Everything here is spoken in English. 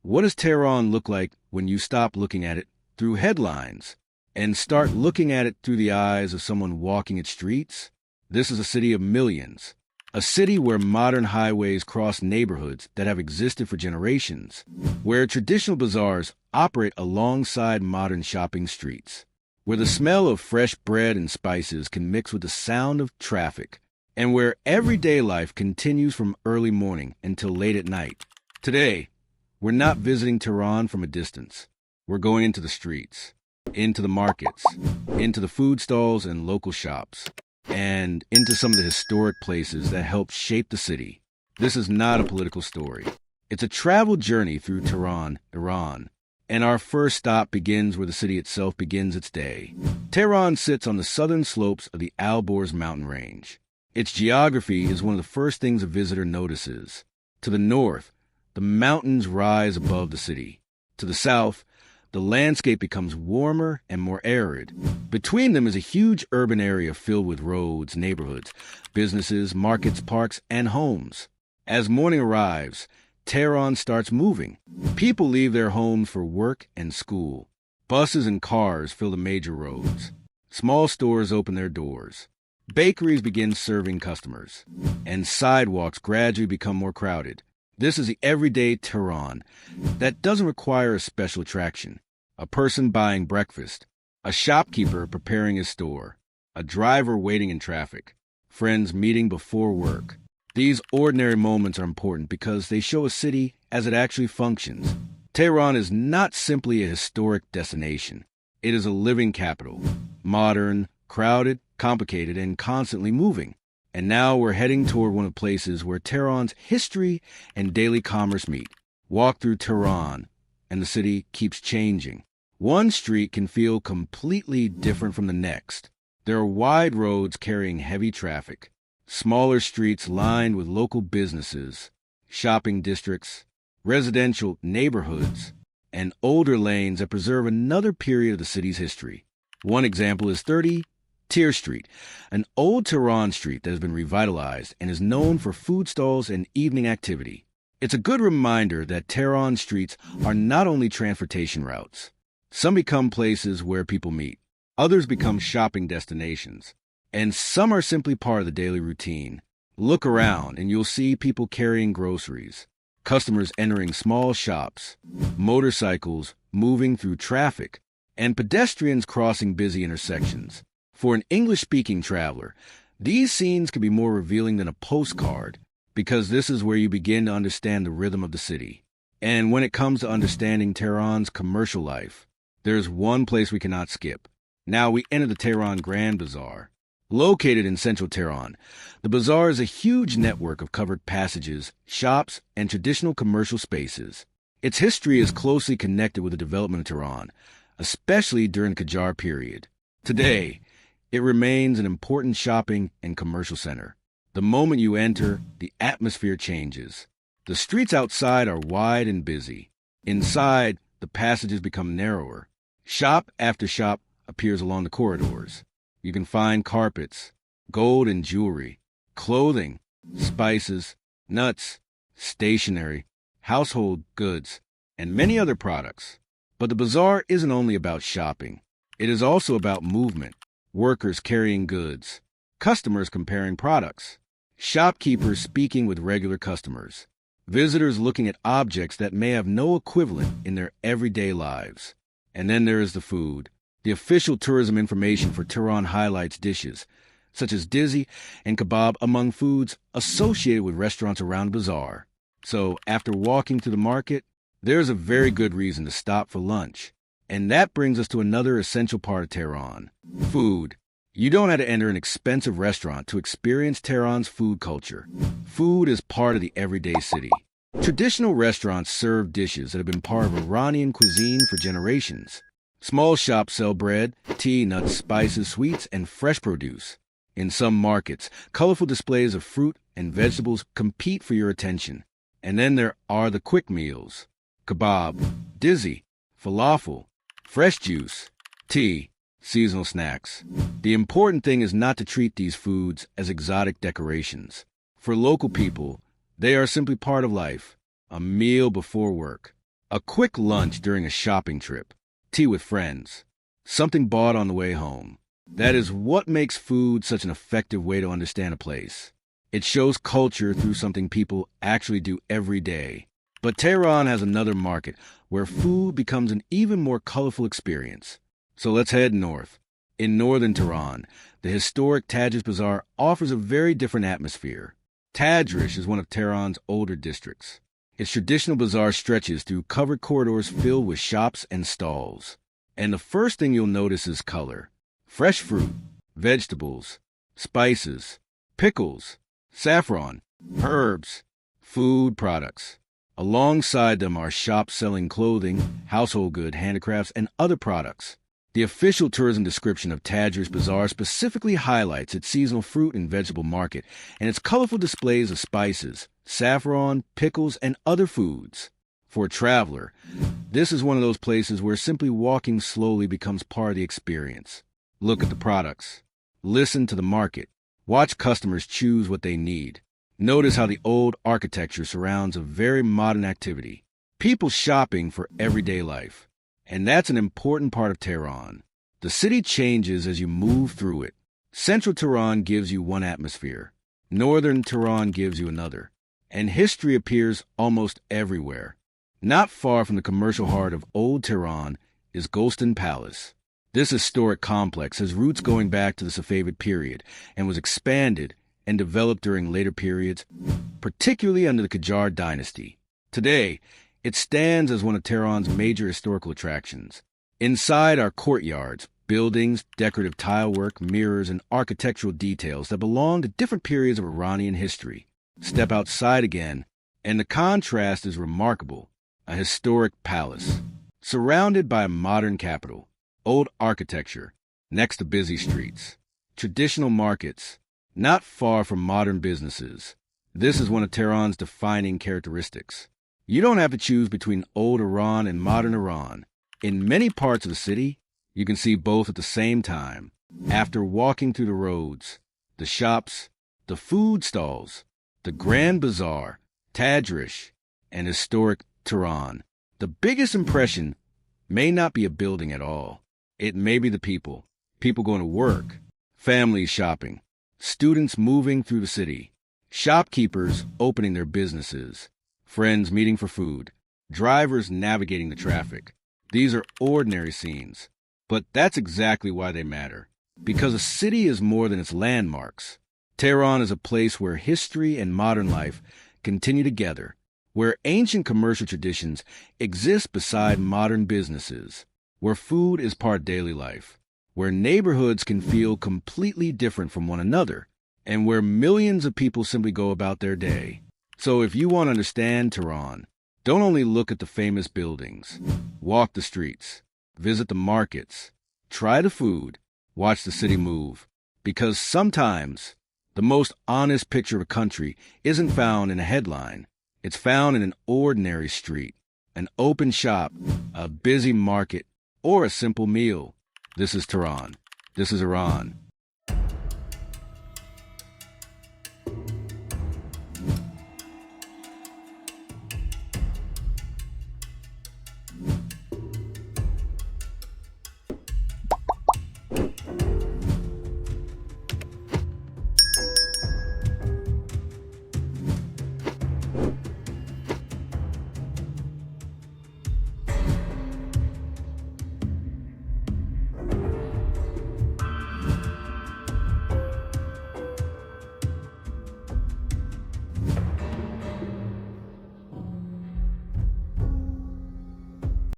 What does Tehran look like when you stop looking at it through headlines and start looking at it through the eyes of someone walking its streets? This is a city of millions, a city where modern highways cross neighborhoods that have existed for generations, where traditional bazaars operate alongside modern shopping streets, where the smell of fresh bread and spices can mix with the sound of traffic, and where everyday life continues from early morning until late at night. Today, we're not visiting Tehran from a distance. We're going into the streets, into the markets, into the food stalls and local shops, and into some of the historic places that helped shape the city. This is not a political story. It's a travel journey through Tehran, Iran, and our first stop begins where the city itself begins its day. Tehran sits on the southern slopes of the Alborz mountain range. Its geography is one of the first things a visitor notices. To the north, the mountains rise above the city. To the south, the landscape becomes warmer and more arid. Between them is a huge urban area filled with roads, neighborhoods, businesses, markets, parks, and homes. As morning arrives, Tehran starts moving. People leave their homes for work and school. Buses and cars fill the major roads. Small stores open their doors. Bakeries begin serving customers. And sidewalks gradually become more crowded. This is the everyday Tehran that doesn't require a special attraction. A person buying breakfast, a shopkeeper preparing his store, a driver waiting in traffic, friends meeting before work. These ordinary moments are important because they show a city as it actually functions. Tehran is not simply a historic destination. It is a living capital, modern, crowded, complicated, and constantly moving. And now we're heading toward one of the places where Tehran's history and daily commerce meet. Walk through Tehran, and the city keeps changing. One street can feel completely different from the next. There are wide roads carrying heavy traffic, smaller streets lined with local businesses, shopping districts, residential neighborhoods, and older lanes that preserve another period of the city's history. One example is 30 Tir Street, an old Tehran street that has been revitalized and is known for food stalls and evening activity. It's a good reminder that Tehran streets are not only transportation routes. Some become places where people meet. Others become shopping destinations. And some are simply part of the daily routine. Look around and you'll see people carrying groceries, customers entering small shops, motorcycles moving through traffic, and pedestrians crossing busy intersections. For an English-speaking traveler, these scenes can be more revealing than a postcard because this is where you begin to understand the rhythm of the city. And when it comes to understanding Tehran's commercial life, there's one place we cannot skip. Now we enter the Tehran Grand Bazaar. Located in central Tehran, the bazaar is a huge network of covered passages, shops, and traditional commercial spaces. Its history is closely connected with the development of Tehran, especially during the Qajar period. Today, it remains an important shopping and commercial center. The moment you enter, the atmosphere changes. The streets outside are wide and busy. Inside, the passages become narrower. Shop after shop appears along the corridors. You can find carpets, gold and jewelry, clothing, spices, nuts, stationery, household goods, and many other products. But the bazaar isn't only about shopping. It is also about movement. Workers carrying goods, customers comparing products, shopkeepers speaking with regular customers, visitors looking at objects that may have no equivalent in their everyday lives. And then there is the food. The official tourism information for Tehran highlights dishes, such as dizzy and kebab among foods associated with restaurants around the bazaar. So after walking through the market, there's a very good reason to stop for lunch. And that brings us to another essential part of Tehran, food. You don't have to enter an expensive restaurant to experience Tehran's food culture. Food is part of the everyday city. Traditional restaurants serve dishes that have been part of Iranian cuisine for generations. Small shops sell bread, tea, nuts, spices, sweets, and fresh produce. In some markets, colorful displays of fruit and vegetables compete for your attention. And then there are the quick meals, kebab, dizzy, falafel, fresh juice, tea, seasonal snacks. The important thing is not to treat these foods as exotic decorations. For local people, they are simply part of life, a meal before work, A quick lunch during a shopping trip, tea with friends, something bought on the way home. That is what makes food such an effective way to understand a place. It shows culture through something people actually do every day. But Tehran has another market where food becomes an even more colorful experience. So let's head north. In northern Tehran, the historic Tajish Bazaar offers a very different atmosphere. Tajish is one of Tehran's older districts. Its traditional bazaar stretches through covered corridors filled with shops and stalls. And the first thing you'll notice is color. Fresh fruit, vegetables, spices, pickles, saffron, herbs, food products. Alongside them are shops selling clothing, household goods, handicrafts, and other products. The official tourism description of Tajish Bazaar specifically highlights its seasonal fruit and vegetable market and its colorful displays of spices, saffron, pickles, and other foods. For a traveler, this is one of those places where simply walking slowly becomes part of the experience. Look at the products. Listen to the market. Watch customers choose what they need. Notice how the old architecture surrounds a very modern activity. People shopping for everyday life. And that's an important part of Tehran. The city changes as you move through it. Central Tehran gives you one atmosphere. Northern Tehran gives you another. And history appears almost everywhere. Not far from the commercial heart of Old Tehran is Golston Palace. This historic complex has roots going back to the Safavid period and was expanded and developed during later periods, particularly under the Qajar dynasty. Today, it stands as one of Tehran's major historical attractions. Inside are courtyards, buildings, decorative tilework, mirrors, and architectural details that belong to different periods of Iranian history. Step outside again, and the contrast is remarkable. A historic palace, surrounded by a modern capital, old architecture, next to busy streets, traditional markets, not far from modern businesses. This is one of Tehran's defining characteristics. You don't have to choose between old Iran and modern Iran. In many parts of the city, you can see both at the same time. After walking through the roads, the shops, the food stalls, the Grand Bazaar, Tajish, and historic Tehran, the biggest impression may not be a building at all. It may be the people going to work, families shopping, students moving through the city, shopkeepers opening their businesses, friends meeting for food, drivers navigating the traffic. These are ordinary scenes, but that's exactly why they matter. Because a city is more than its landmarks. Tehran is a place where history and modern life continue together, where ancient commercial traditions exist beside modern businesses, where food is part of daily life, where neighborhoods can feel completely different from one another, and where millions of people simply go about their day. So if you want to understand Tehran, don't only look at the famous buildings. Walk the streets, visit the markets, try the food, watch the city move. Because sometimes the most honest picture of a country isn't found in a headline. It's found in an ordinary street, an open shop, a busy market, or a simple meal. This is Tehran. This is Iran.